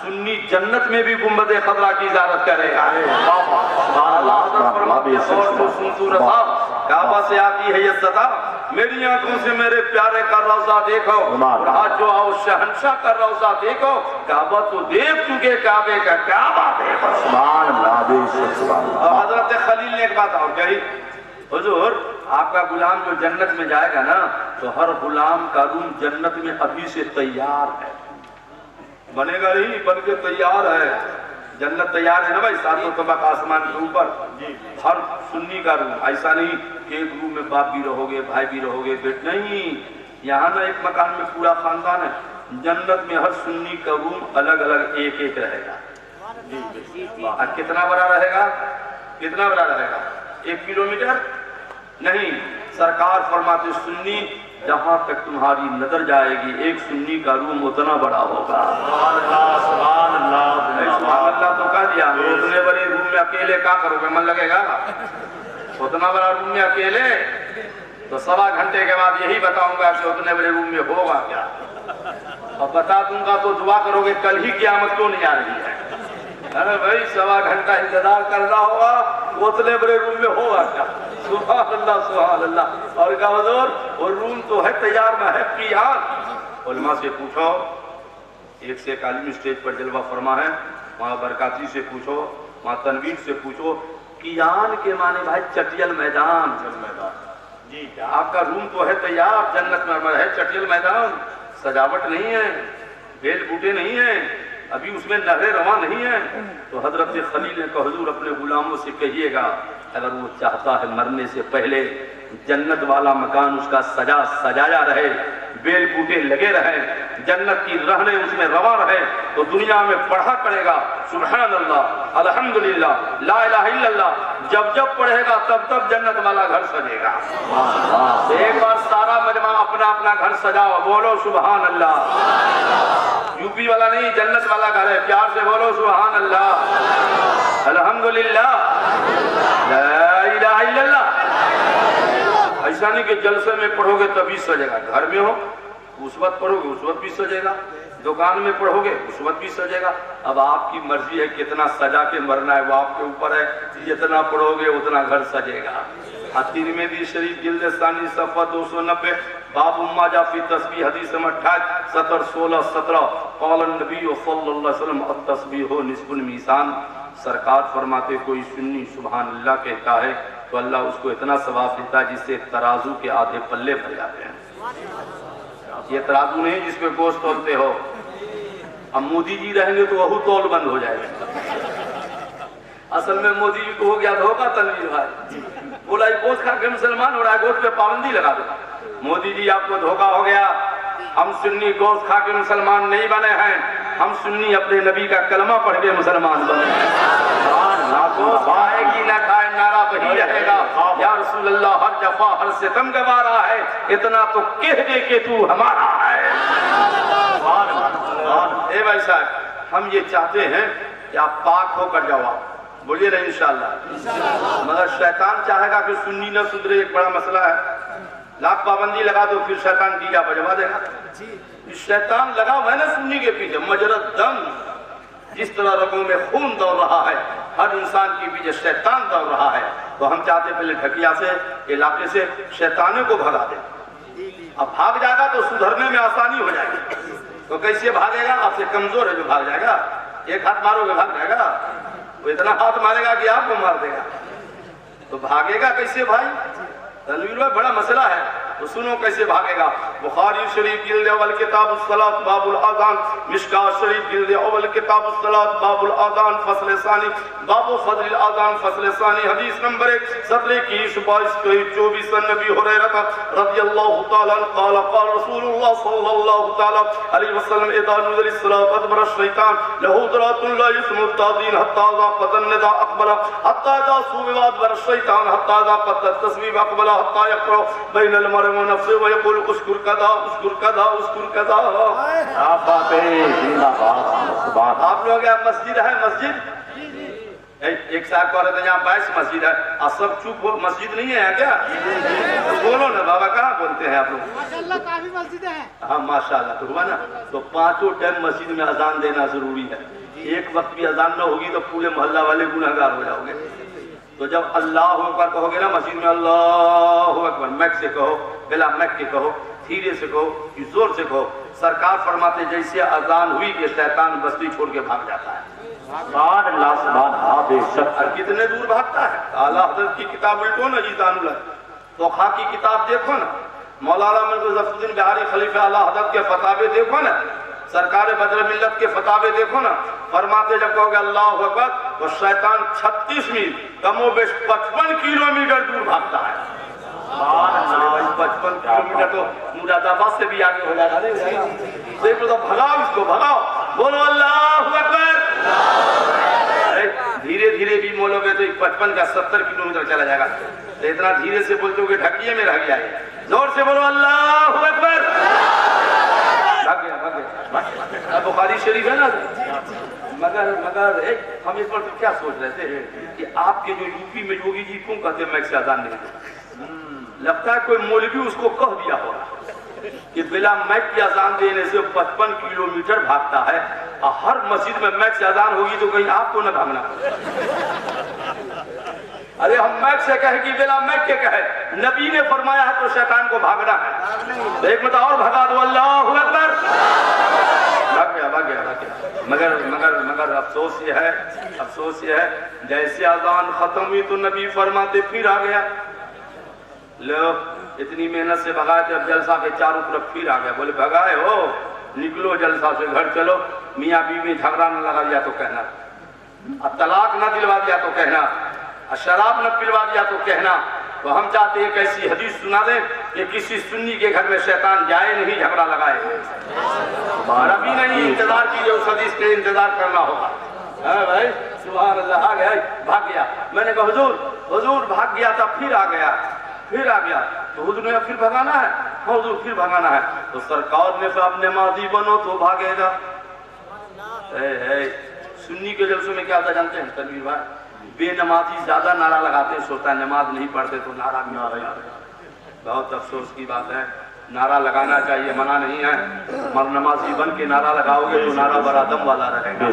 سنی جنت میں بھی گنبد خضرا کی زیارت کرے گا. اللہ حضرت فرماتے ہیں اور جو سنسور صاحب کعبہ سے آتی ہے یہ صدا, میری آنکھوں سے میرے پیارے کا روضہ دیکھو, اور آج جو آؤ شہنشاہ کا روضہ دیکھو. کعبہ تو دیکھ چکے, کعبے کا کعبہ دیکھو. سبحان اللہ. اور حضرت خلیل نے ایک بات اور کہی, حضور آپ کا غلام جو جنت میں جائے گا نا, تو ہر غلام کا روم جنت میں ابھی سے تیار ہے, بنے گا نہیں بن کے تیار ہے. جنت تیار ہے نا بھائی, ساتوں طبق آسمان کے اوپر. ہر سنی کا روم, ایسا نہیں کہ ایک روم میں باپ بھی رہو گے, بھائی بھی رہو گے, بیٹ نہیں. یہاں نا ایک مکان میں پورا خاندان ہے. جنت میں ہر سنی کا روم الگ الگ ایک ایک رہے گا. کتنا بڑا رہے گا, کتنا بڑا رہے گا, 1 کلومیٹر نہیں. سرکار فرماتے سنی جہاں تک تمہاری نظر جائے گی, ایک سنی کا روم اتنا بڑا ہوگا. سبحان اللہ. سبحان اللہ تو کہہ دیا. اتنے بڑے روم میں اکیلے کیا کرو گے, من لگے گا؟ اتنا بڑا روم میں اکیلے تو 1.25 گھنٹے کے بعد یہی بتاؤں گا کہ اتنے بڑے روم میں ہوگا کیا, اور بتا دوں گا تو دعا کرو گے کل ہی قیامت کیوں نہیں آ رہی ہے. ارے بھائی 1.25 گھنٹہ انتظار کرنا ہوگا, اتنے بڑے روم میں ہوگا کیا. سبحان اللہ سبحان اللہ. اور کہا حضور وہ روم تو ہے تیار نہ ہے قیان. علماء سے پوچھو, ایک سے ایک عالم اسٹیج پر جلوہ فرما ہے, وہاں برکاتی سے پوچھو, وہاں تنویر سے پوچھو. قیان کے معنی بھائی چٹیل میدان. جی آپ کا روم تو ہے تیار, جنت میں ہے چٹیل میدان, سجاوٹ نہیں ہے, بیل بوٹے نہیں ہیں, ابھی اس میں نہریں رواں نہیں ہیں. تو حضرت خلیل نے کہا حضور اپنے غلاموں سے کہیے گا اگر وہ چاہتا ہے مرنے سے پہلے جنت والا مکان اس کا سجایا رہے, بیل بوٹے لگے رہے, جنت کی رہنے اس میں رواں رہے, تو دنیا میں پڑھا کرے گا سبحان اللہ الحمدللہ لا الہ الا اللہ. جب جب پڑھے گا تب تب جنت والا گھر سجے گا. ایک بار سارا مجمع اپنا اپنا گھر سجاؤ, بولو سبحان اللہ. یو پی والا نہیں, جنت والا گھر ہے, پیار سے بولو سبحان اللہ الحمدللہ لا الہ الا اللہ. ایسا نہیں کہ جلسے میں پڑھو گے تبھی سجے گا, گھر میں ہو اس وقت پڑھو گے اس وقت بھی سجے گا, دکان میں پڑھو گے اس وقت بھی سجے گا. اب آپ کی مرضی ہے کتنا سجا کے مرنا ہے, وہ آپ کے اوپر ہے. جتنا پڑھو گے اتنا گھر سجے گا. ترمذی شریف جلد ثانی صفحہ 290 باب ماجہ فی تسبیح حدیث نمبر 28 سطر 16-17 قال النبی صلی اللہ علیہ وسلم التسبیح نصف المیزان. سرکار فرماتے کوئی سنی سبحان اللہ کہتا ہے تو اللہ اس کو اتنا ثواب دیتا ہے جس سے ترازو کے آدھے پلے بھر جاتے ہیں. یہ ترازو نہیں جس پہ گوشت تولتے ہو. اب مودی جی رہیں گے تو وہ تول بند ہو جائے گا. اصل میں مودی جی کو ہو گیا دھوکہ تنویر بھائی, بولا یہ گوشت کھا کے مسلمان ہو رہا ہے, گوشت پہ پابندی لگا دو. مودی جی آپ کو دھوکہ ہو گیا, ہم سنی گوشت کھا کے مسلمان نہیں بنے ہیں, ہم سنی اپنے نبی کا کلمہ پڑھ کے مسلمان بنے ہیں. گوشت کھائے گی نہ کھائے نعرہ وہی رہے گا یا رسول اللہ ہر جفا ہر ستم گوارا ہے, اتنا تو کہہ دے کہ تو ہمارا ہے. اے بھائی صاحب ہم یہ چاہتے ہیں کہ آپ پاک ہو کر جاؤ, بولیے نا انشاءاللہ. مگر شیطان چاہے گا کہ سنی نہ سدھرے, ایک بڑا مسئلہ ہے. لاکھ پابندی لگا دو پھر شیطان ڈیگا بجوا دے گا. شیطان لگا ہوا ہے نا سنی کے پیچھے, مجرد دم, جس طرح رگوں میں خون دوڑ رہا ہے ہر انسان کے پیچھے شیطان دوڑ رہا ہے. تو ہم چاہتے پہلے ڈھکیا سے علاقے سے شیطانوں کو بھگا دیں. اب بھاگ جائے گا تو سدھرنے میں آسانی ہو جائے گی. تو کیسے بھاگے گا, آپ سے کمزور ہے جو بھاگ جائے گا. ایک ہاتھ مارو گے بھاگ جائے گا, وہ اتنا ہاتھ مارے گا کہ آپ کو مار دے گا. تو بھاگے گا کیسے بھائی, تنویر میں بڑا مسئلہ ہے. تو سنو کیسے بھاگے گا. بخاری شریف جلد اول کتاب الصلاۃ باب الاذان, مشکات شریف جلد اول کتاب الصلاۃ باب الاذان فصل ثانی باب فضل الاذان فصل ثانی حدیث نمبر 1722 نبی ہریرہ رضی اللہ تعالی عنہ قال قال رسول اللہ صلی اللہ تعالی علیہ وسلم اذا نزل الصلاۃ ادبر الشیطان له ذرات لا يسمع التاذين حتى اذا قضى النداء اقبل حتى اذا صوب ادبر الشیطان حتى اذا قضى التسبیح اقبل حتى يقرأ بین المرء ونفسه ويقول اذكر كذا اذكر كذا اذكر كذا. آپ باتیں زندہ باد. آپ لوگ یہاں مسجد ہے, مسجد ایک صاحب کہہ رہے تھے یہاں 22 مسجد ہے, آپ سب چوپ ہو, مسجد نہیں ہے یہاں کیا؟ بولو نا بابا, کہاں بولتے करते हैं आप लोग? माशाल्लाह काफी मस्जिदें हैं। हाँ माशाल्लाह, तो हुआ ना। तो पांचों टाइम मस्जिद में अजान देना जरूरी है। एक वक्त भी अजान ना होगी तो पूरे मोहल्ला वाले गुनहगार हो जाओगे। तो जब अल्लाह अकबर कहोगे ना मस्जिद में, अल्लाह अकबर, मैक से कहो, बिला मैक के कहो, धीरे से कहो, जोर से कहो। सरकार फरमाते जैसे अजान हुई कि शैतान बस्ती छोड़ के भाग जाता है। सुभान अल्लाह, सुभान अल्लाह, बेशक। और कितने दूर भागता है। आला हजरत की किताब उल्टो ना जीतानुल तो खा की किताब देखो ना, मौलाना जफरुद्दीन बिहारी खलीफा आला हजरत के फतावे देखो ना, सरकार बदर मिल्लत के फतावे देखो ना। फरमाते जब कहोगे अल्लाह अकबर तो शैतान 36 मील कमोबेश 55 किलोमीटर दूर भागता है। 55 किलोमीटर तो मुरादाबाद से भी आगे हो जाएगा। देखो तो भगाओ इसको, भगाओ, बोलो अल्लाह अकबर। धीरे धीरे भी बोलोगे तो 55 का 70 किलोमीटर चला जाएगा। तो इतना धीरे से बोलते हो कि ढकिए में रह गया है। जोर से बोलो अल्लाह अकबर। भाग गया, भाग गया। बुखारी शरीफ है ना। मगर एक हम इस पर तो क्या सोच रहे थे कि आपके जो यूपी में योगी जी क्यों कहते हैं मैक से अजान नहीं देते? लगता है कोई मौलवी उसको कह दिया होगा कि बिला मैक की अजान देने से 55 किलोमीटर भागता है और हर मस्जिद में मैक से अजान होगी तो कहीं आपको न भागना। अरे हम मैक से कहे कि बिला मैक के कहे, नबी ने फरमाया है तो शैतान को भागना है। तो एक मतलब और भगा दो, अल्लाह अकबर। भाग गया, भाग गया, भाग गया। मगर मगर मगर अफसोस ये है जैसे अजान खत्म हुई तो नबी फरमाते फिर आ गया। लो इतनी मेहनत से भगाए थे, अब जलसा के चारों तरफ फिर आ गया। बोले भगाए हो, निकलो जलसा से, घर चलो। मियाँ बीवी झगड़ा न लगा दिया तो कहना, अब तलाक न दिलवा दिया तो कहना, शराब न पिलवा दिया तो कहना। तो हम चाहते हैं कैसी हदीस सुना दे कि किसी सुन्नी के घर में शैतान जाए नहीं, झगड़ा लगाए। अभी नहीं इंतजार कीजिए, उस हदीस के इंतजार करना होगा। भाई सुभान अल्लाह, आ गया, भाग गया। मैंने कहा हुजूर भाग गया था, फिर आ गया, फिर आ गया। तो हुजूर ने फिर भगाना है? हाँ हुजूर फिर भगाना है। तो सरकार ने अब नमाजी बनो तो भागेगा। सुन्नी के जलसों में क्या होता जानते हैं तनवीर भाई? बेनमाजी ज्यादा नारा लगाते हैं, सोचता है नमाज नहीं पढ़ते तो नारा भी आ रहा है। बहुत अफसोस की बात है, नारा लगाना चाहिए, मना नहीं है, मगर नमाजी बन के नारा लगाओगे तो नारा बड़ा दम वाला रहेगा।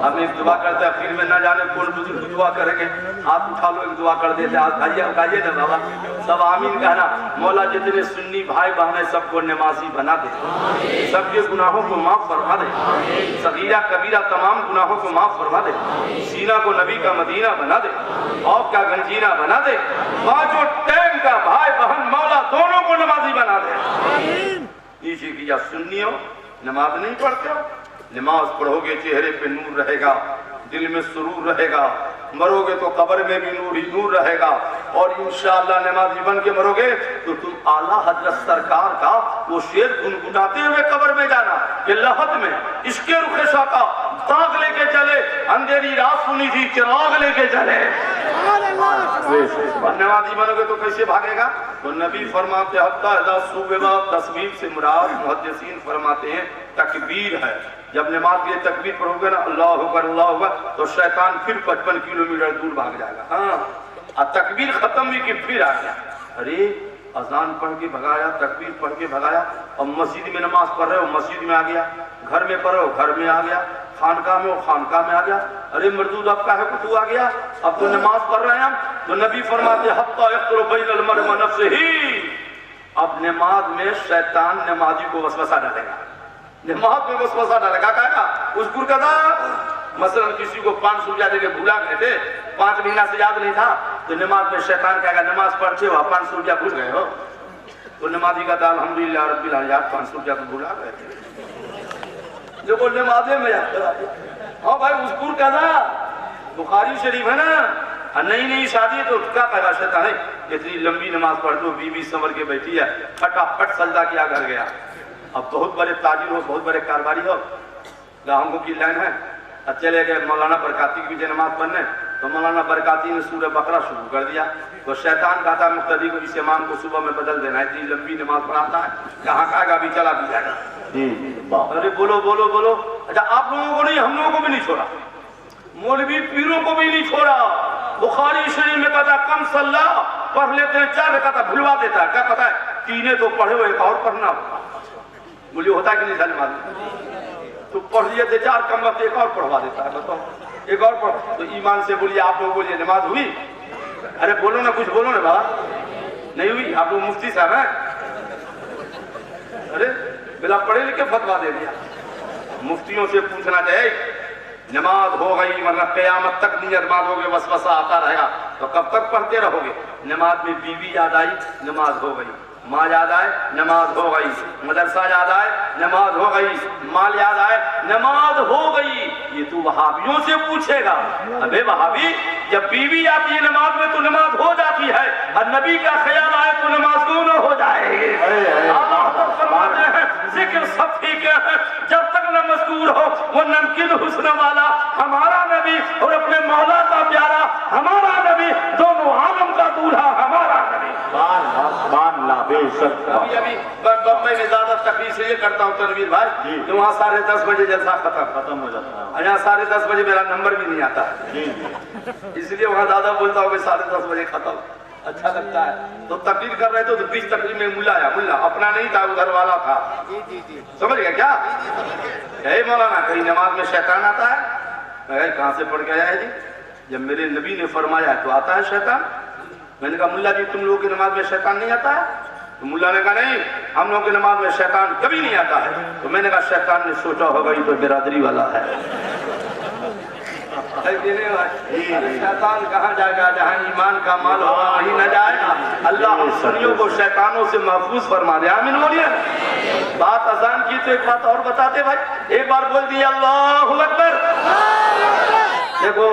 हम एक दुआ करते हैं, फिर में न जाने कौन बुजुर्ग दुआ करेंगे, हाथ उठा लो, एक दुआ कर देते, हाथ उठाइए ना बाबा, सब आमीन कहना। मौला जितने सुन्नी भाई बहन सबको नमाजी बना दे, सबके गुनाहों को माफ फरमा दे, सगीरा कबीरा तमाम गुनाहों को माफ फरमा दे, सीना को नबी का मदीना बना दे, औफ का गंजीना बना दे, पांचों टाइम का भाई बहन मौला दोनों को नमाजी बना दे। नीचे किया सुन्नियों, नमाज नहीं पढ़ते हो, नमाज पढ़ोगे चेहरे पे नूर रहेगा, दिल में सुरूर रहेगा, मरोगे तो कब्र में भी नूर ही नूर रहेगा। और इंशाअल्लाह नमाजी बन के मरोगे तो तुम आला हजरत सरकार का वो शेर गुनगुनाते हुए कब्र में जाना कि लहद में इसके रुखे शाका दाग लेके चले, अंधेरी रात सुनी थी चिराग लेके चले। नमाजी बनोगे तो कैसे भागेगा? तो नबी फरमाते तस्वीर से मुराद मुहद्दिसीन फरमाते हैं तकबीर है। जब नमाज के लिए तकबीर पढ़ोगे ना अल्लाह अकबर तो शैतान फिर 55 किलोमीटर दूर भाग जाएगा। हाँ, और तकबीर खत्म हुई कि फिर आ गया। अरे अजान पढ़ के भगाया, तकबीर पढ़ के भगाया, और मस्जिद में नमाज पढ़ रहे हो मस्जिद में आ गया, घर में पढ़ रहे हो घर में आ गया, खानकाह में हो खानकाह में आ गया। अरे मर्दूद अब काहे को तू आ गया? अब तो नमाज पढ़ रहे हैं हम। तो नबी फरमाते हत्ता यख्तुरु बैनल मर्इ व नफ्सिही, अब नमाज में शैतान नमाजी को वसवसा डालेगा, नमाज में वसवसा डालेगा। कहेगा उज़्कुर कज़ा, मसलन किसी को 500 रुपया देके भूला गए थे, 5 महीना से याद नहीं था, तो नमाज में शैतान कहेगा नमाज पढ़ते हो 500 रुपया भूल गए हो। तो नमाजी का था अल्हम्दुलिल्लाह रब्बिल आलमीन, 500 रुपया तो भूला गए थे, जो बोल नमाजे में याद करा। हाँ भाई उज़्कुर कज़ा, बुखारी शरीफ है ना। नई नई शादी तो क्या कहेगा शैतान है, इतनी लंबी नमाज पढ़ दो, बीवी संवर के बैठी है, फटाफट सजदा किया घर गया। अब बहुत बड़े ताजिर हो, बहुत बड़े कारोबारी हो, ग्राहकों की लाइन है, अब चले गए मौलाना बरकाती की भी नमाज पढ़ने। तो मौलाना बरकाती ने सूरह बकरा शुरू कर दिया। तो शैतान कहता है मुक्तदी को इस इमाम को सुबह में बदल देना, इतनी लंबी नमाज पढ़ाता है, कहाँ कहेगा अभी चला भी जाएगा। अरे बोलो बोलो बोलो। अच्छा आप लोगों को नहीं, हम लोगों को भी नहीं छोड़ा, मौलवी पीरों को भी नहीं छोड़ा। बुखारी शरीफ में कहता कम सल्ला पढ़ लेते हैं 4 रकात भुलवा देता है, क्या पता है तीने तो पढ़े हो, एक और पढ़ना होगा। बोलिए होता है कि नहीं सलमान? तो पढ़ लिए थे 4 कम वक्त, एक और पढ़वा देता है। बताओ, एक और पढ़। तो ईमान से बोलिए, आप लोग बोलिए नमाज हुई? अरे बोलो ना, कुछ बोलो ना बाबा। नहीं हुई? आप लोग मुफ्ती साहब हैं? अरे बिना पढ़े लिखे फतवा दे दिया। मुफ्तियों से पूछना चाहिए, नमाज हो गई, वरना क़यामत तक नियत बांधोगे, वसवसा आता रहेगा तो कब तक पढ़ते रहोगे? नमाज में बीवी याद आई, नमाज हो गई। माँ याद आए, नमाज हो गई। मदरसा याद आए, नमाज हो गई। माल याद आए, नमाज हो गई। ये तू वहाबियों से पूछेगा? अबे वहाबी, जब बीवी आती है नमाज में तो नमाज हो जाती है, और नबी का ख्याल आए तो नमाज क्यों न हो जाएगी? जिक्र सब ठीक है, जब तक न मज़कूर हो वो नमकीन हुस्न वाला हमारा नबी और अपने मौला का प्यारा हमारा नबी, दोनों आलम का दूल्हा हमारा नबी। अभी बम्बई में ज्यादा तकलीफ से ये करता हूँ तनवीर भाई, तो वहाँ 10:30 बजे जलसा खत्म हो जाता है, यहाँ 10:30 बजे मेरा नंबर भी नहीं आता है, इसलिए वहाँ ज्यादा बोलता हूँ कि 10:30 बजे खत्म। अच्छा लगता है। तो तकरीर कर रहे थे तो बीच तकरीर में मुल्ला आया, मुल्ला अपना नहीं था, उधर वाला था। समझ गया क्या? यही मौलाना, कहीं नमाज में शैतान आता है? मैं कहाँ से पढ़ के आया है जी? जब मेरे नबी ने फरमाया तो आता है शैतान। मैंने कहा मुल्ला जी तुम लोगों की नमाज में शैतान नहीं आता है? तो मुल्ला ने कहा नहीं, हम लोगों की नमाज में शैतान कभी नहीं आता है। तो मैंने कहा शैतान ने सोचा होगा ये तो बिरादरी वाला है। शैतान कहाँ जाएगा? जहाँ ईमान का माल होगा वहीं न जाएगा। अल्लाह हम सुनियों को शैतानों से महफूज फरमा दे। आमीन बोलिए। बात अजान की तो एक बात और बताते भाई, एक बार बोल दिया अल्लाहु अकबर। देखो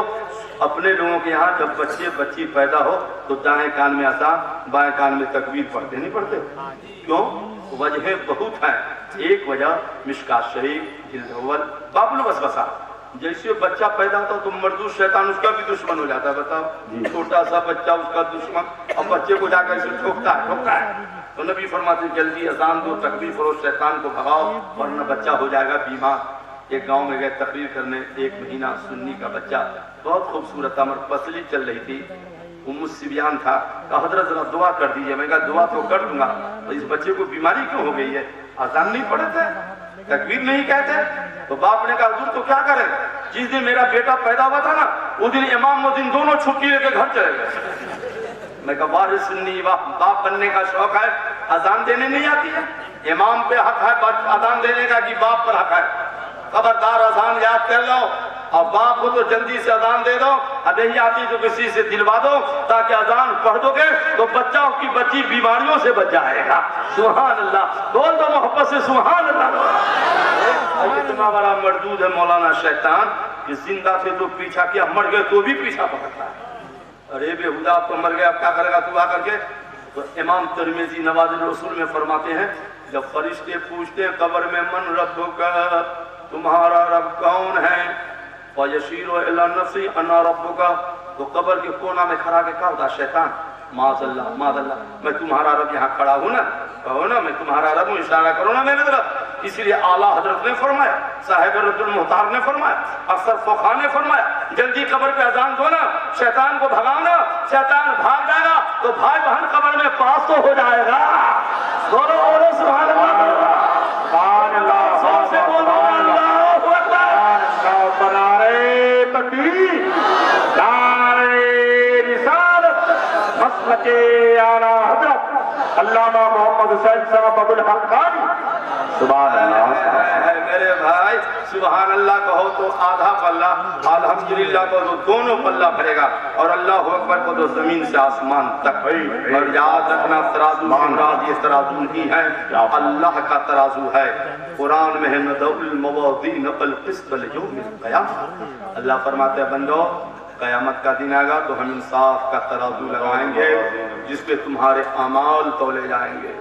अपने लोगों के यहाँ जब बच्ची पैदा हो तो दाएं कान में अज़ान, बाएं कान में तकबीर पढ़ते नहीं पढ़ते? क्यों? वजह बहुत है। एक वजह मिशकात शरीफ, जिल्द अव्वल, बाबुल वसवसा। जैसे बच्चा पैदा होता तो मर्दूद शैतान उसका भी दुश्मन हो जाता है। बताओ, छोटा सा बच्चा उसका दुश्मन, अब बच्चे को जाकर इसे ठोकता है। तो नबी फरमाते जल्दी अजान दो, तकबीर करो, शैतान को भगाओ, वरना बच्चा हो जाएगा बीमार। एक गांव में गए तकरीर करने, 1 महीना सुन्नी का बच्चा, बहुत खूबसूरत अमर पसली चल रही थी। उम्मुस सिबियान था, कहा हजरत जरा दुआ कर दीजिए। मैं कहा दुआ तो कर दूंगा, तो इस बच्चे को बीमारी क्यों हो गई है? अजान नहीं पढ़े थे, तकबीर नहीं कहते। तो बाप ने कहा हुजूर तो क्या करें? जिस दिन मेरा बेटा पैदा हुआ था ना, उस दिन इमाम मुअज्जिन दोनों छुट्टी लेके घर चले गए। मैं कहा वाह सुन्नी वाह, बाप बनने का शौक है, अजान देने नहीं आती है? इमाम पे हक है अजान देने का कि बाप पर हक है? खबरदार अजान याद कर लो, और बाप को तो जल्दी से अजान दे दो, और नहीं आती तो किसी से दिलवा दो, ताकि अजान पढ़ दोगे तो बच्चा की बच्ची बीमारियों से बच जाएगा। सुभान अल्लाह, बोल दो मोहब्बत से सुभान अल्लाह। इतना बड़ा मर्दूद है मौलाना शैतान कि जिंदा थे तो पीछा किया, मर गए तो भी पीछा पकड़ता है। अरे बेहुदा तो मर गया, अब क्या करेगा तू आ करके? तो इमाम तिरमिज़ी नवाज़िल रसूल में फरमाते हैं, जब फरिश्ते पूछते हैं कब्र में मन रब्बुका, तुम्हारा रब कौन है? फयशीरो इला नफ्सी अना रब्बुका, तो कब्र के कोना में खड़ा के क्या होता? शैतान, माज़अल्लाह माज़अल्लाह, मैं तुम्हारा रब यहाँ खड़ा हूँ ना, कहो ना मैं तुम्हारा रब हूँ, इशारा करो ना मेरे तरफ। इसलिए आला हजरत ने फरमाया, साहिब रद्दुल मुख्तार ने फरमाया, अक्सर फ़ुक़हा ने फरमाया, जल्दी कब्र पे अजान दो ना, शैतान को भगाओ ना, शैतान भाग जाएगा तो भाई बहन कब्र में पास तो हो जाएगा। बोलो बोलो सुभान अल्लाह, सुभान अल्लाह, जोर से बोलो अल्लाहु अकबर। नारे तकबीर, नारे रिसालत, मसलके आला हज़रत अल्लामा मोहम्मद हुसैन साहब अबुल हक़ानी। सुभान अल्लाह। मेरे भाई सुभान अल्लाह कहो तो आधा पल्ला, अल्हम्दुलिल्लाह कहो तो दोनों पल्ला भरेगा, और अल्लाहु अकबर को तो जमीन से आसमान तक। और याद रखना तराजू महाराज ये तराजू नहीं है, अल्लाह का तराजू है। कुरान में है नदउल मवाज़ीन अल क़िस्त लियौमिल क़यामह। अल्लाह फरमाते हैं बंदो क़यामत का दिन आएगा तो हम इंसाफ का तराजू लगाएंगे, जिसपे तुम्हारे अमाल तौले जाएंगे।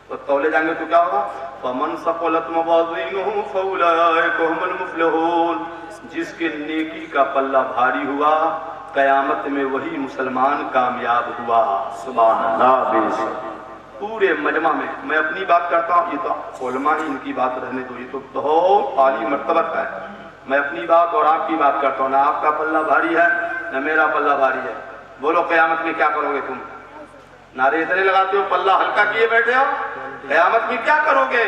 तो तौले जाएंगे तो क्या होगा? फमन सक़लत मवाज़ीनुहु फ़उलाइका हुमुल मुफ़्लिहून। जिसके नेकी का पल्ला भारी हुआ कयामत में वही मुसलमान कामयाब हुआ। सुभान अल्लाह। पूरे मजमा में मैं अपनी बात करता हूँ, ये तो उलमा ही इनकी बात रहने दो, ये तो बहुत आली मर्तबत है। मैं अपनी बात और आपकी बात करता हूँ, ना आपका पल्ला भारी है ना मेरा पल्ला भारी है। बोलो कयामत में क्या करोगे तुम? نعرے اتنے لگاتے ہو، پلہ ہلکا کیے بیٹھے ہو، قیامت میں کیا کرو گے؟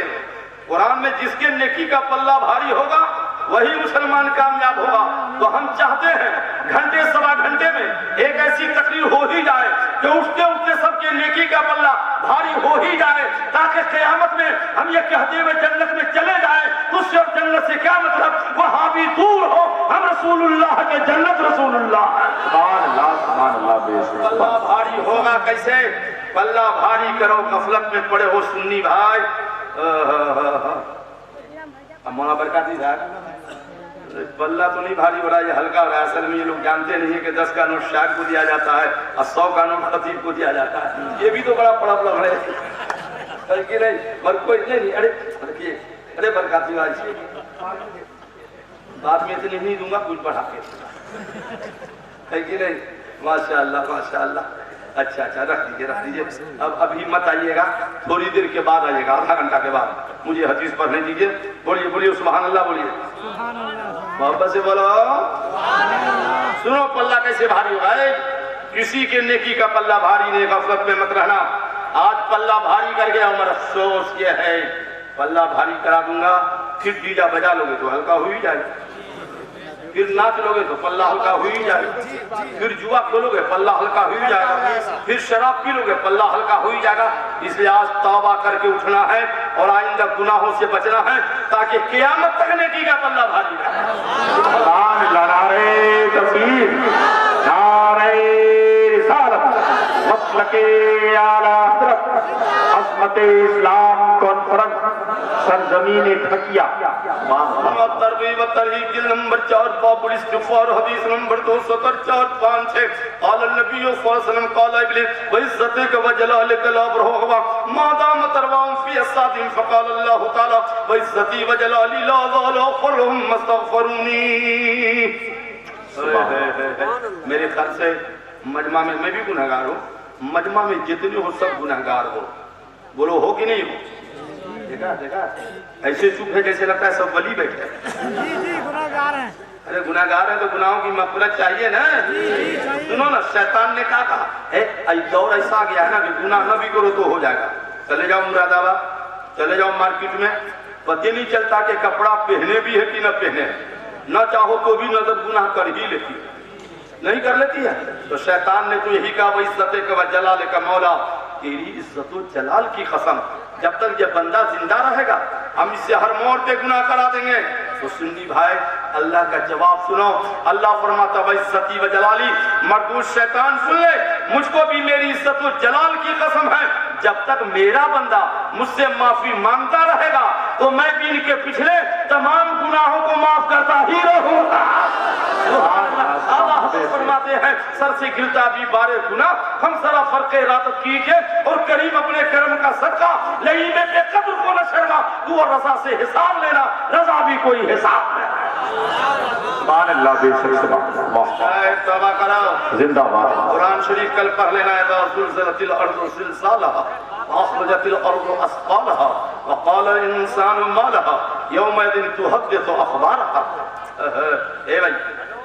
قرآن میں جس کے نیکی کا پلہ بھاری ہوگا وہی مسلمان کامیاب ہوگا۔ تو ہم چاہتے ہیں گھنٹے سوا گھنٹے میں ایک ایسی تقریر ہو ہی جائے کہ اٹھتے اٹھتے سب کے نیکی کا پلہ بھاری ہو ہی جائے، تاکہ قیامت میں ہم یہ کہتے ہوئے جنت میں چلے جائیں۔ اس سے اور جنت سے کیا مطلب؟ وہاں بھی دور ہو، ہم رسول اللہ کے جنت رسول اللہ۔ سبحان اللہ بے شک۔ پلہ بھاری ہوگا کیسے؟ پلہ بھاری کرو، غفلت میں پڑے ہو سنی بھائی۔ مولانا برکاتی صاحب، پلہ تو نہیں بھاری ہو رہا، یہ ہلکا ہو رہا ہے۔ اصل میں یہ لوگ جانتے نہیں ہیں کہ 10 کا نوٹ شاعر کو دیا جاتا ہے اور 100 کا نوٹ خطیب کو دیا جاتا ہے۔ یہ بھی تو بڑا پرابلم ہے کہ نہیں؟ اور کوئی نہیں، ارے برکاتی بھائی بعد میں اتنی نہیں دوں گا، کچھ بڑھا کے ہے کہ نہیں؟ ماشاء اللہ ماشاء اللہ۔ اچھا رکھ دیجیے۔ اب ابھی مت آئیے گا، تھوڑی دیر کے بعد آئیے گا، آدھا گھنٹہ کے بعد مجھے حدیث پڑھنے دیجیے۔ بولیے سبحان اللہ، بولیے محبت سے بولو۔ سنو پلہ کیسے بھاری ہوگا؟ کسی کے نیکی کا پلہ بھاری نہیں، غفلت میں مت رہنا۔ آج پلہ بھاری کر گیا عمر، افسوس یہ ہے پلہ بھاری کرا دوں گا، پھر ڈیجا بجا لو گے تو ہلکا ہو ہی جائے گا، پھر ناچ لو گے تو پلہ ہلکا ہو ہی جائے گا، پھر جوا کھیلو گے پلہ ہلکا ہو ہی جائے گا، پھر شراب پی لو گے پلہ ہلکا ہو ہی جائے گا۔ اس لیے آج توبہ کر کے اٹھنا ہے اور آئندہ گناہوں سے بچنا ہے، تاکہ قیامت تک نیکی کا پلہ بھاری رہے۔ سبحان اللہ، نعرہ تکبیر، نعرہ رسالت، مسلک اعلی حضرت، عظمت اسلام کانفرنس، سرزمین ٹھکیا۔ ترغیب و ترہیب جلد نمبر 4 باب الاستغفار، حدیث نمبر 274-56۔ قال النبی صلی اللہ علیہ وسلم قال ابلیس وعزتک وجلالک لا ابرح ما دامت ارواحهم فی اجسادهم، فقال اللہ تعالی وعزتی وجلالی لا ازال اغفرهم ما استغفرونی۔ میرے خیال سے مجمع میں بھی گنہگار ہوں، مجمع میں جتنے ہو سب گنہگار ہو، بولو ہو کہ نہیں ہو؟ دیکھا ایسے چپ ہے جیسے لگتا ہے سب ولی بیٹھے جی گناہگار ہیں۔ ارے گناہگار ہے تو گناہوں کی مغفرت چاہیے نا۔ سنو نا، شیطان نے کہا تھا دور ایسا آ گیا ہے نا کہ گناہ نہ بھی کرو تو ہو جائے گا۔ چلے جاؤ مراد آباد، چلے جاؤ مارکیٹ میں، پتہ نہیں چلتا کہ کپڑا پہنے بھی ہے کہ نہ پہنے، نہ چاہو تو بھی نظر گناہ کر ہی لیتی ہے، نہیں کر لیتی ہے۔ تو شیطان نے تو یہی کہا وعزتک وجلالک مولا، تیری عزت و جلال کی قسم جب تک یہ بندہ زندہ رہے گا ہم اس سے ہر موڑ پہ گناہ کرا دیں گے۔ تو سنی بھائی اللہ کا جواب سنو، اللہ فرماتا وعزتی و جلالی، مردود شیطان سن لے، مجھ کو بھی میری عزت و جلال کی قسم ہے، جب تک میرا بندہ مجھ سے معافی مانگتا رہے گا تو میں بھی ان کے پچھلے تمام گناہوں کو معاف کرتا ہی رہوں گا۔ اللہ فرماتے ہیں سر سے گرتا بھی بارے گناہ، ہم ذرا فرق ارادت کیجئے اور کریم اپنے کرم کا صدقہ لئی میں بے قدر کو نہ چھڑنا، تو اور رضا سے حساب لینا، رضا بھی کوئی حساب لینا۔ سبحان اللہ بے شک، سبحان اللہ، توبہ کرو، زندہ باد۔ قرآن شریف کل پڑھ لینا ہے، اذا زلزلت الارض زلزالها واخرجت الارض اثقالها وقال الانسان ما لها يومئذ تحدث اخبارها۔ اے بھائی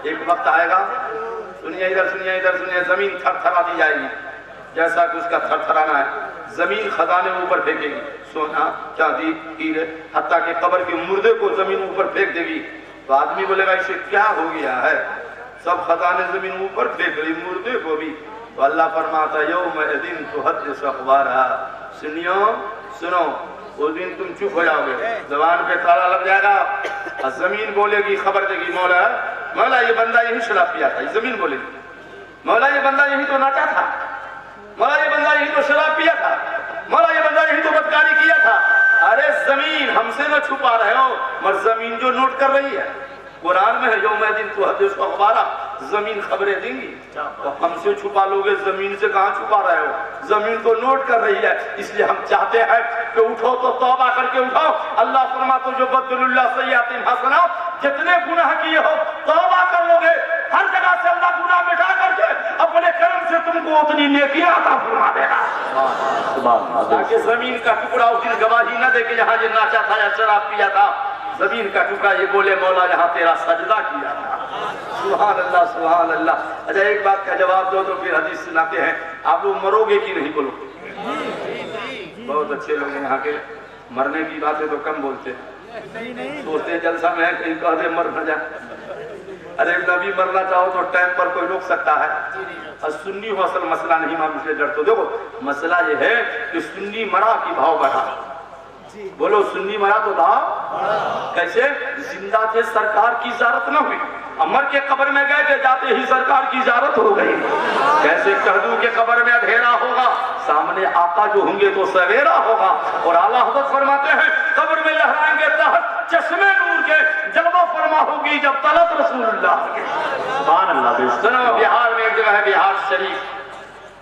ایک وقت آئے گا، سنیے ادھر سنیے ادھر سنیے، زمین تھر تھرا دی جائے گی جیسا کہ اس کا تھر تھرانا ہے، زمین خزانے اوپر پھینکے گی، سونا چاندی ہیرے، حتیٰ کہ قبر کے مردے کو زمین اوپر پھینک دے گی۔ تو آدمی بولے گا اسے کیا ہو گیا ہے، سب خزانے زمین اوپر پھینک گئی، مردے کو بھی۔ تو اللہ فرماتا یومئذ تحدث اخبارها، سنو اس دن تم چپ ہو جاؤ گے، زبان پہ تالا لگ جائے گا اور زمین بولے گی، خبر دے گی مولا یہ بندہ یہی شراب پیا تھا، زمین بولے گی مولا یہ بندہ یہی تو ناچا تھا، مولا یہ بندہ یہی تو شراب پیا تھا، مولا یہ بندہ یہی تو بدکاری کیا تھا۔ ارے زمین ہم سے نہ چھپا رہے ہو، مگر زمین جو نوٹ کر رہی ہے، قرآن میں ہے یومئذ تحدث اخبارها، زمین خبریں دیں گی، تو ہم سے چھپا لوگے، زمین سے کہاں چھپا رہے ہو، زمین تو نوٹ کر رہی ہے۔ اس لیے ہم چاہتے ہیں کہ اٹھو تو توبہ کر کے اٹھو۔ اللہ فرماتا جو بدل اللہ سیئات حسنات، جتنے گناہ کیے ہو توبہ کر لو گے، ہر جگہ سے اللہ گناہ مٹا کر کے اپنے کرم سے تم کو اتنی نیکیاں عطا فرما دے گا، تاکہ زمین کا ٹکڑا اس دن گواہی نہ دے کہ یہاں یہ ناچا تھا یا شراب پیا تھا، زمین کا ٹکڑا یہ بولے مولا یہاں تیرا سجدہ کیا تھا۔ سبحان اللہ سبحان اللہ۔ اچھا ایک بات کا جواب دو تو پھر حدیث سناتے ہیں۔ आप लोग मरोगे कि नहीं बोलो? बहुत अच्छे लोग हैं यहाँ के, मरने की बातें तो कम बोलते हैं, सोचते जलसा में है कहीं कह दे मर न जा। अरे नबी मरना चाहो तो टाइम पर कोई रोक सकता है, और सुन्नी हो असल मसला नहीं मालूम इसलिए डरते हो। देखो मसला ये है कि सुन्नी मरा कि भाव बढ़ा, बोलो सुन्नी मरा तो भाव कैसे? जिंदा थे सरकार की इजारत न हुई, अमर के कब्र में गए थे, जाते ही सरकार की इजारत हो गई। कैसे कह दूं कि कब्र में अंधेरा होगा, सामने आका जो होंगे तो सवेरा होगा। और आला हज़रत फरमाते हैं कब्र में लहराएंगे तहत चश्मे नूर के, जलवा फरमा होगी जब तलत रसूलुल्लाह के। सुभान अल्लाह। सुनो बिहार में एक जगह है बिहार शरीफ,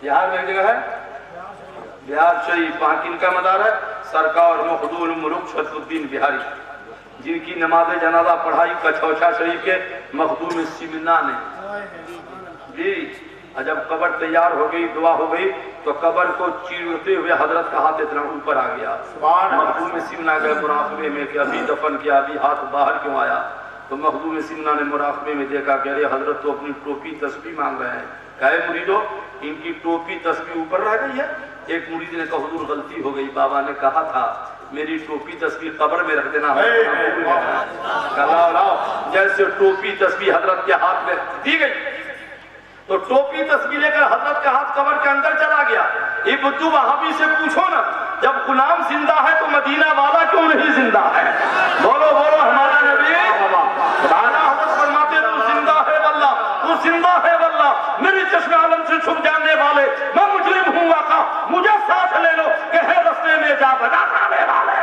बिहार में एक जगह है बिहार शरीफ, वहाँ किनका मदार है? सरकार मखदूम मुल्क शरफुद्दीन बिहारी, जिनकी नमाज जनाजा पढ़ाई कछौछा शरीफ के मखदूम सिमना ने जी। जब कब्र तैयार हो गई, दुआ हो गई, तो कब्र को चीरते हुए हजरत का हाथ इतना ऊपर आ गया। मखदूम सिमना गए मुराकबे में कि अभी दफन किया, अभी हाथ बाहर क्यों आया? तो मखदूम सिमना ने मुराकबे में देखा कि अरे हजरत तो अपनी टोपी तस्बीह मांग रहे हैं। कहे मुरीदो इनकी टोपी तस्बीह ऊपर रह गई है। एक मुरीद ने कहा हुजूर गलती हो गई, बाबा ने कहा था मेरी टोपी तस्बीह कब्र में रख देना। जैसे टोपी तस्बीह हजरत के हाथ में दी गई तो टोपी तस्बीह लेकर हजरत का हाथ कब्र के अंदर चला गया। ये बुद्धू वहाबी से पूछो ना, जब गुलाम जिंदा है तो मदीना वाला क्यों नहीं जिंदा है? बोलो बोलो हमारा नबी हजरत फरमाते तू जिंदा है वल्लाह, तू जिंदा है वल्लाह, मेरी चश्मे आलम से छुप जाने वाले, मैं मुजरिम हूँ आका, मुझे साथ ले लो कि है रास्ते में जा बजा खाने वाले।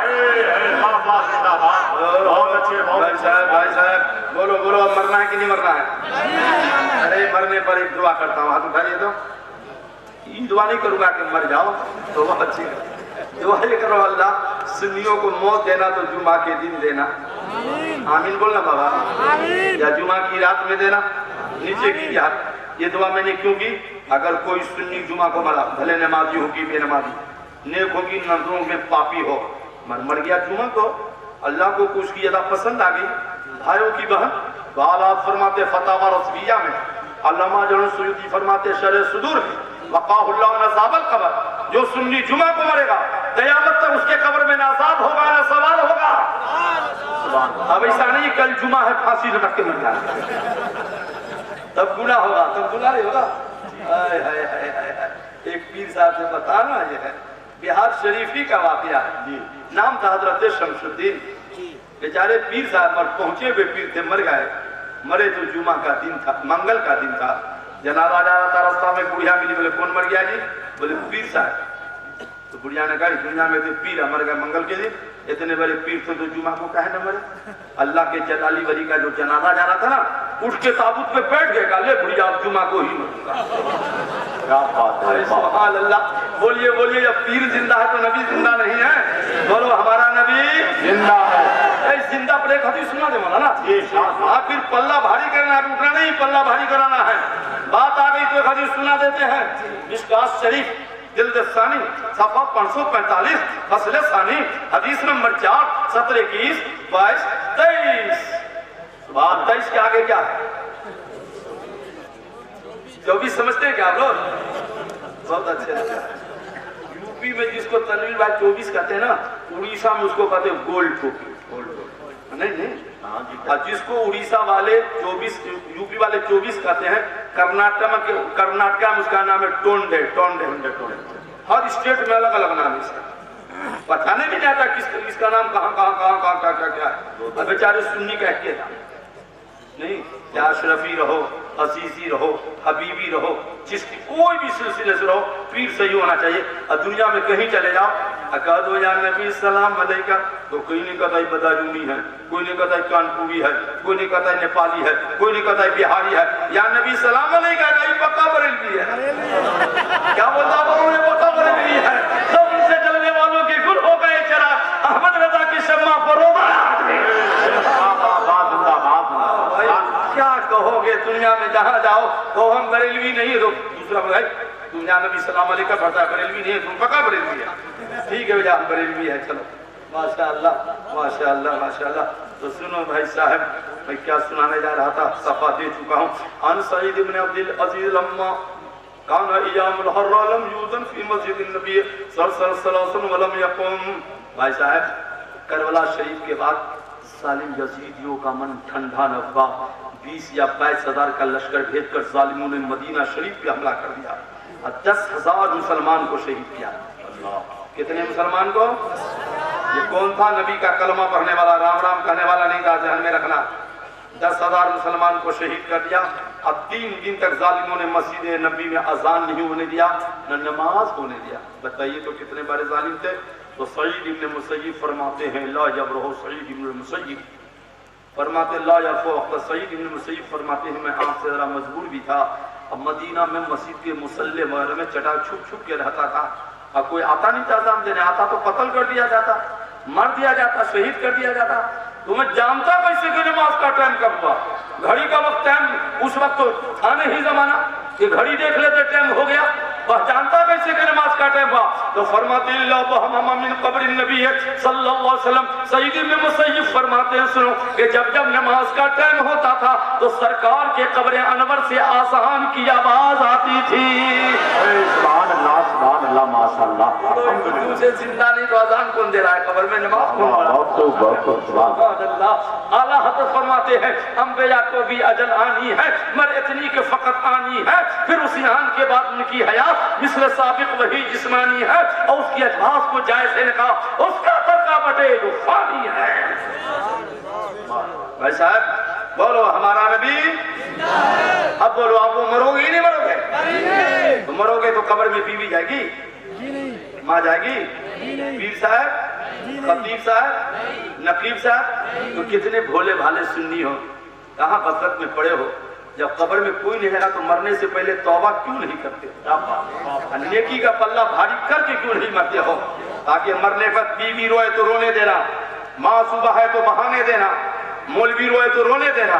बहुत अच्छे भाई साहब बोलो बोलो मरना है कि नहीं मरना है? अरे मरने पर एक दुआ करता हूँ, हाथ उठाइए तो। ये दुआ नहीं करूंगा कि मर जाओ, तो बहुत अच्छी दुआ ये करो अल्लाह सुन्नियों को मौत देना तो जुमा के दिन देना, आमीन बोलना बाबा, या जुमा की रात में देना। नीचे की हाथ ये दुआ मैंने क्यों की? अगर कोई सुन्नी जुमा को मरा, भले नमाजी होगी बेनमाजी, नेक होगी नजरों में पापी हो, मर गया जुमा को, अल्लाह को कुछ की ज्यादा पसंद आ गई, भाइयों की बहन, तो आला फरमाते फतावा रसविया में, अल्लामा जन सुयूती फरमाते शरे सुदूर में, वक़ाहुल्लाह नज़ाबल कब्र, जो सुन्नी जुमा को मरेगा क़यामत तक उसके कब्र में ना अज़ाब होगा ना सवाल होगा। अब ऐसा नहीं कल जुमा है फांसी लटक के मर जाए तब गुनाह होगा, तब गुनाह नहीं होगा। एक पीर साहब से बताना ये है बिहार शरीफी का वाकया है, नाम था हजरत शमसुद्दीन। बेचारे पीर साहब पर पहुंचे हुए पीर थे, मर गए। मरे तो जुमा का दिन था, मंगल का दिन था, जनाजा जा रहा था, रास्ता में बुढ़िया मिली, बोले कौन मर गया जी? बोले पीर साहब। तो बुढ़िया ने कहा दुनिया में तो पीर मर गए मंगल के दिन, इतने बड़े पीर थे तो जुमा को काहे न मरे? अल्लाह के जलाली वली का जो जनाजा जा रहा था ना, उठ के ताबूत पे बैठ गए, ले बुढ़िया अब जुमा को ही मरूंगा। क्या बात है, सुभान अल्लाह। बोलिए बोलिए, जब पीर जिंदा है तो नबी जिंदा नहीं है? बोलो हमारा नबी जिंदा है। जिंदा पर एक हदीस सुना दे मौलाना, फिर पल्ला भारी करना है, उठना नहीं, पल्ला भारी कराना है। बात आ गई तो एक हदीस सुना देते हैं, मिशकात शरीफ जिल्द सानी सफा 545 फसले सानी हदीस नंबर 4 17 21 22 23। बात 23 के आगे क्या है? 24 समझते हैं क्या आप लोग? बहुत अच्छे यूपी में जिसको तनवीर भाई 24 कहते हैं ना, उड़ीसा में उसको कहते हैं गोल्ड टोपी। नहीं, जिसको उड़ीसा वाले 24, यूपी वाले 24 कहते हैं, कर्नाटका में उसका नाम है टोंडे। हर स्टेट में अलग अलग नाम है इसका, पता नहीं भी आता इसका नाम कहाँ क्या है। बेचारे सुन्नी कहते हैं नहीं, क्या अशरफी रहो, अजीजी रहो, हबीबी रहो, जिसकी कोई भी सिलसिले से रहो, पीर सही होना चाहिए। और दुनिया में कहीं चले जाओ, कह दो या नबी सलाम अलैका, तो कोई नहीं कहता बदायूनी है, कोई नहीं कहता कानपुरी है, कोई नहीं कहता नेपाली है, कोई नहीं कहता बिहारी है, या नबी सलाम अलैका का पक्का बरेलवी है। क्या बोलता पक्का बरेलवी है। सब उनसे चलने वालों के गुल हो गए चरा, अहमद रजा की शम्मा फरोगा। क्या कहोगे दुनिया में जहाँ जाओ तो हम बरेलवी नहीं है, तो दूसरा भाई दुनिया नबी सलाम अलैका पढ़ता है, बरेलवी नहीं है, तुम पक्का बरेलवी है। ठीक है भैया हम बरेलवी है, चलो माशाअल्लाह माशाअल्लाह माशाअल्लाह। तो सुनो भाई साहब, मैं क्या सुनाने जा रहा था, सफा दे चुका हूँ। अन सईद इब्न अब्दुल अजीज लम्मा کان ایام الحر لم یوزن فی مسجد النبی صلی اللہ علیہ وسلم ولم یقم. بھائی صاحب کربلا شریف کے بعد ظالم یزیدیوں کا من ٹھنڈا نہ ہوا. 20 یا 22 ہزار کا لشکر بھیج کر ظالموں نے مدینہ شریف پہ حملہ کر دیا اور 10,000 مسلمان کو شہید کیا. کتنے مسلمان کو؟ یہ کون تھا؟ نبی کا کلمہ پڑھنے والا، رام رام کہنے والا نہیں تھا، ذہن میں رکھنا. 10,000 مسلمان کو شہید کر دیا. اب 3 دن تک ظالموں نے مسجد نبی میں اذان نہیں ہونے دیا، نہ نماز ہونے دیا. بتائیے تو کتنے بڑے ظالم تھے. تو سعید ابن مسیب فرماتے ہیں لا یبرہ سعید ابن مسیب فرماتے لا یبرہ وقت. سعید ابن مسیب فرماتے ہیں میں آپ سے ذرا مجبور بھی تھا. اب مدینہ میں مسجد کے مصلی وغیرہ میں چٹا چھپ چھپ کے رہتا تھا. اب کوئی آتا نہیں تھا سامنے دینے، آتا تو قتل کر دیا جاتا، مار دیا جاتا، شہید کر دیا جاتا. تو میں جانتا کیسے کہ نماز کا ٹائم کب ہوا. گھڑی کا وقت ٹائم اس وقت تو تھا نہیں زمانہ کہ گھڑی دیکھ لیتے ٹائم ہو گیا. پہچانتا کیسے کہ نماز کا ٹائم ہوا. تو فرماتے اللہ بہما من قبر النبی صلی اللہ علیہ وسلم. سعید ابن مسیب فرماتے ہیں سنو کہ جب جب نماز کا ٹائم ہوتا تھا تو سرکار کے قبر انور سے آذان کی آواز آتی تھی. سبحان اللہ ماشاء اللہ. تجھے زندہ نہیں تو اذان کون دے رہا ہے؟ قبر میں نماز کون پڑھ رہا ہے؟ سبحان اللہ. اعلیٰ حضرت فرماتے ہیں انبیاء کو بھی اجل آنی ہے، مر اتنی کہ فقط آنی ہے. پھر اسی آن کے بعد ان کی حیات مثل سابق وہی جسمانی ہے اور اس کی اجلاس کو جائز ہے کا اس کا ترکہ بٹے جو فانی ہے. بھائی صاحب بولو ہمارا نبی. اب بولو آپ مرو گے ہی نہیں مرو گے؟ تو مرو گے تو قبر میں بیوی جائے گی، ماں جائے گی، پیر صاحب، خطیب صاحب، نقیب صاحب. تو کتنے بھولے بھالے سنی ہو، کہاں غفلت میں پڑے ہو. جب قبر میں کوئی نہیں ہے تو مرنے سے پہلے توبہ کیوں نہیں کرتے؟ نیکی کا پلہ بھاری کر کے کیوں نہیں مرتے ہو؟ تاکہ مرنے پر بیوی روئے تو رونے دینا، ماں صبح ہے تو بہانے دینا، مولوی روئے تو رونے دینا،